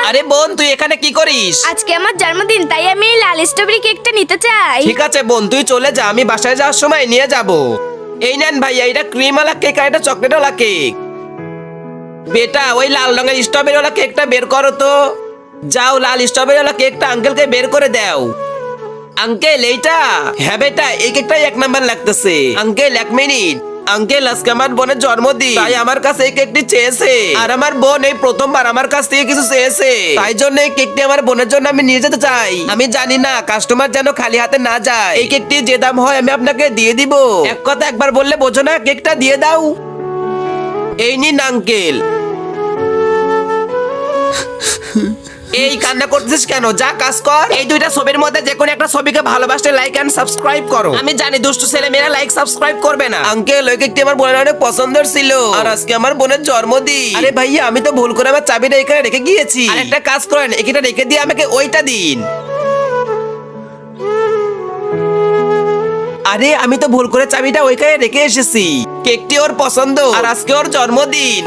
আরে বোন, তুই এখানে কি করিস? আজকে আমার জন্মদিন, তাই আমি এই লাল স্ট্রবেরি কেকটা নিতে চাই। ঠিক আছে বোন, তুই চলে যা, আমি বাসায় যাওয়ার সময় নিয়ে যাব। এই নেন ভাইয়া, এটা ক্রিমওয়ালা কেক আর এটা চকলেটওয়ালা কেক। বেটা, ওই লাল রঙের স্ট্রবেরিওয়ালা কেকটা বের করো তো। যাও, লাল স্ট্রবেরিওয়ালা কেকটা আঙ্কেলকে বের করে দাও। আঙ্কেল এইটা? হ্যাঁ বেটা, এই কেকটাই 1 নাম্বার লাগতেছে। Uncle 1 minute. আঙ্কেল, আজকে আমার বোনের জন্মদিন, তাই আমার কাছে এই কেকটি চেয়েছে। আর আমার বোন এই প্রথমবার আমার কাছ থেকে কিছু চেয়েছে, তাই জন্য এই কেকটি আমার বোনের জন্য আমি নিয়ে যেতে চাই। আমি জানি না কাস্টমার যেন খালি হাতে না যায়। এই কেকটি যে দাম হয় আমি আপনাকে দিয়ে দিব। এক কথা একবার বললে বোঝো না, কেকটা দিয়ে দাও। এই নিন আঙ্কেল। এই কান্না করছিস কেন? যা কাজ কর। এই দুইটা ছবির মধ্যে যে কোনো একটা ছবিকে ভালোবাসতে লাইক এন্ড সাবস্ক্রাইব করো। আমি জানি দুষ্টু ছেলে মেয়েরা লাইক সাবস্ক্রাইব করবে না। আঙ্কেল, ওই কেকটি আমার বোনের অনেক পছন্দের ছিল, আর আজকে আমার বোনের জন্মদিন। আরে ভাইয়া, আমি তো ভুল করে আমার চাবিটা এখানে রেখে গিয়েছি। আর একটা কাজ করেন, এটা রেখে দিয়ে আমাকে ওইটা দিন। আরে আমি তো ভুল করে চাবিটা ওইখানে রেখে এসেছি। কেকটি ওর পছন্দ, আর আজকে ওর জন্মদিন।